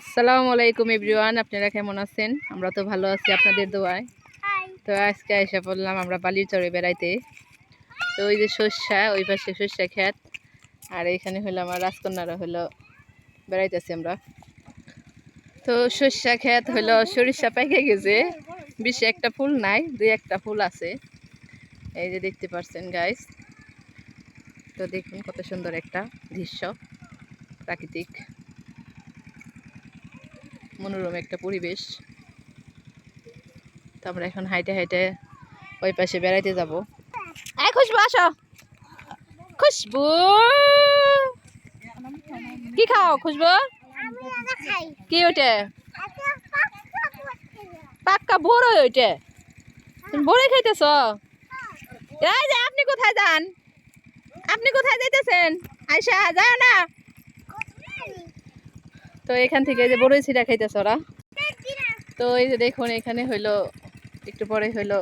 আসসালামু আলাইকুম এভরিওয়ান, আপনারা কেমন আছেন? আমরা তো ভালো আছি আপনাদের দোয়ায়। তো আজকে এসে পড়লাম আমরা বালিচরে বেড়াইতে। তো ওই যে সর্ষা, ওই পাশে সর্ষা ক্ষেত, আর এইখানে হলো আমার রাজকন্যারা হলো বেড়াইতেছি আমরা। তো সর্ষা ক্ষেত হলো সরিষা পাইকে গেছে, বেশি একটা ফুল নাই, দুই একটা ফুল আছে, এই যে দেখতে পাচ্ছেন গাইস। তো দেখুন কত সুন্দর একটা দৃশ্য, প্রাকৃতিক মনোরম একটা পরিবেশ। তো আমরা এখন হাইটে হাইটে ওই পাশে বেড়াইতে যাবো। খুশবু আসো, খুশবু কি খাও? খুশবু কি ওইটা? পাক্কা বড়ই ওইটা? তুমি বড়ই খাইতেছ? এই যে আপনি কোথায় যান? আপনি কোথায় যাইতেছেন? আয়শা যাও না। তো এখান থেকে যে বড়ই ছিটা খাইতেছ ওরা। তো এই যে দেখুন এখানে হইলো একটু পরে হইলো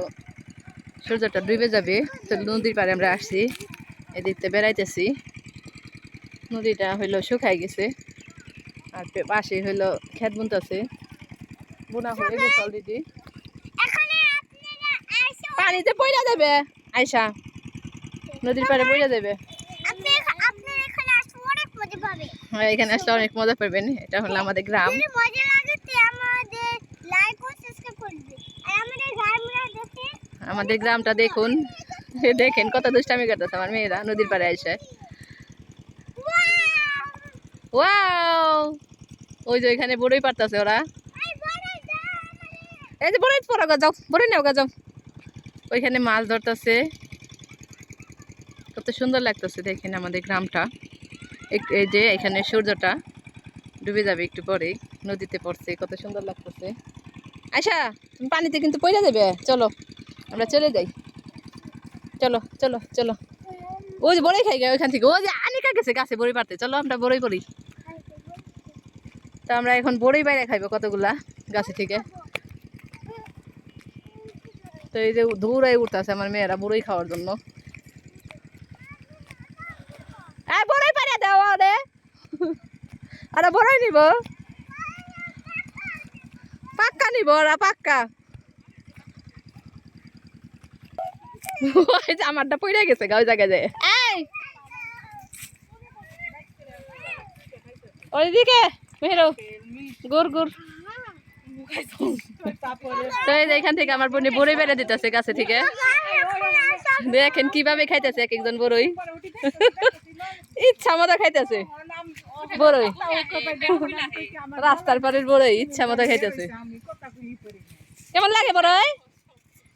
সূর্যটা ডুবে যাবে। তো নদীর পাড়ে আমরা আসছি, এদিকতে বেড়াইতেছি। নদীটা হইলো শুকাই গেছে, আর পাশে হইলো খেত বুনতেছে, বোনা হয়ে গেছে অলরেডি। পানিতে পড়া যাবে আয়শা, নদীর পাড়ে পড়া যাবে। হ্যাঁ, এখানে আসলে অনেক মজা পাবেন। এটা হলো আমাদের গ্রাম। আমাদের গ্রামটা দেখুন, দেখেন কত দুষ্টামি করতেছে আমার মেয়েরা নদীর পাড়ে এসে। ওয়াও, ওই যে ওইখানে বড়ই পারতেছে ওরা। এই যে বড়ই পড়া যাও, বড়ই নেও যাও। ওইখানে মাছ ধরতেছে, কত সুন্দর লাগতেছে দেখেন আমাদের গ্রামটা। এই যে এখানে সূর্যটা ডুবে যাবে একটু পরেই, নদীতে পড়ছে, কত সুন্দর লাগতেছে। আয়শা তুমি পানিতে কিন্তু পড়ে যাবে, চলো আমরা চলে যাই, চলো চলো চলো। ওই যে বড়ই খাই গে ওইখান থেকে, ওই যে আনিকা গেছে গাছে বড়ই পারতে, চলো আমরা বড়ই পড়ি। তো আমরা এখন বড়ই বাইরে খাইবো কতগুলা গাছে থেকে। তো এই যে দৌড়াই উঠতেছে আমার মেয়েরা বড়ই খাওয়ার জন্য। বড়ই পারে দাও রে, আরে বড়ই নিব, পাক্কা নিব ওরা পাক্কা। আমারটা পড়ে গেছে গা ওই জায়গায় যায়। ওইদিকে মেহেরো গুড় গুড়। তো এই যে এখান থেকে আমার বোনে বড়ই বেড়ে দিতেছে গাছে থেকে, দেখেন কিভাবে খাইতেছে এক একজন বড়ই, ইচ্ছা মতো খাইতেছে বড়ই, রাস্তার পারের বড়ই ইচ্ছা মতো খাইতেছে। কেমন লাগে বড়ই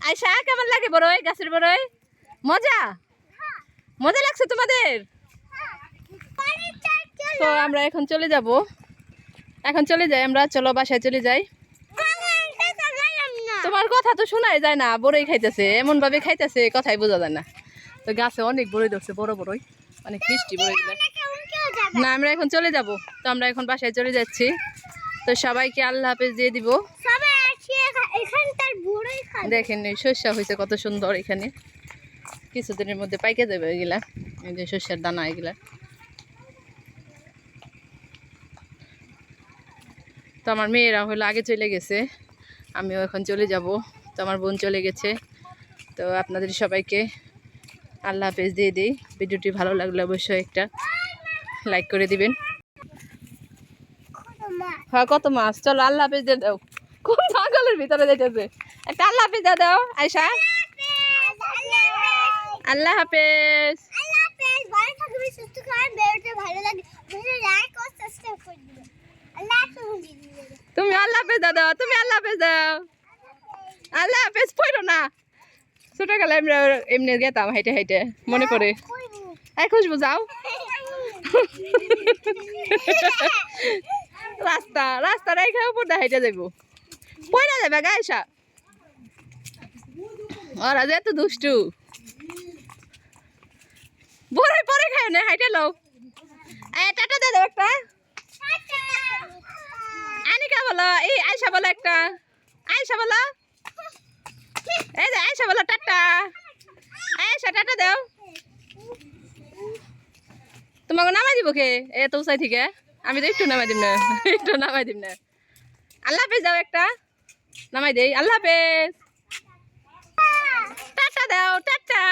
আয়শা? কেমন লাগে বড়ই, গাছের বড়ই? মজা মজা লাগছে তোমাদের? তো আমরা এখন চলে যাব, এখন চলে যাই আমরা, চলো বাসায় চলে যাই। তোমার কথা তো শোনাই যায় না, বড়ই খাইতেছে এমন ভাবে খাইতেছে কথাই বোঝা যায় না। তো গাছে অনেক বড়ই ধরছে, বড় বড়ই, অনেক মিষ্টি বড়ই গুলো। না আমরা এখন চলে যাব, তো আমরা এখন বাসায় চলে যাচ্ছি। তো সবাইকে আল্লাহ হাফেজ দিয়ে দিব। দেখেন শস্য হয়েছে কত সুন্দর, এখানে কিছুদিনের মধ্যে পাইকে যাবে এগুলা, এই যে শস্যের দানা এগুলা। তো আমার মেয়েরা হলো আগে চলে গেছে, আমিও এখন চলে যাব। তো আমার বোন চলে গেছে। তো আপনাদের সবাইকে আল্লাহ হাফেজ দিয়ে দিই। ভিডিওটি ভালো লাগলে অবশ্যই একটা লাইক করে দিবেন। হ্যাঁ কত মাছ, চলো আল্লাহ হাফেজ দিয়ে দাও। কোন জঙ্গলের ভিতরে যেতেছে, একটা আল্লাহ হাফেজ দিয়ে দাও আয়শা। আল্লাহ হাফেজ। তুমি আল্লাহ হাফেজ দাও, তুমি আল্লাহ হাফেজ দাও। আল্লাহ হাফেজ পড়ো না, ছোটকালে আমরা এমনি গেতাম হাইটে হাইটে, মনে পড়ে। এই খুশবু যাও, রাস্তা রেখে উপর দিয়ে হাইটে যাইব, পড়া যাবে গাইসা। ওরা যে এত দুষ্টু, বড়ই পরে খায় না, হাইটে লও। টাটা দে দাও একটা, আনিকা বলো, এই আয়শা বলো একটা, আয়শা বলো, এই যে আয়শা বলো টাটা, আয়শা টাটা দাও। তোমাকে নামাই দিব কে এত উঁচাই থেকে? আমি তো একটু নামাই দিম না, একটু নামাই দিম না। আল্লাহ হাফেজ দাও একটা, নামাই দেই। আল্লাহ হাফেজ, টাটা দাও, টাটা।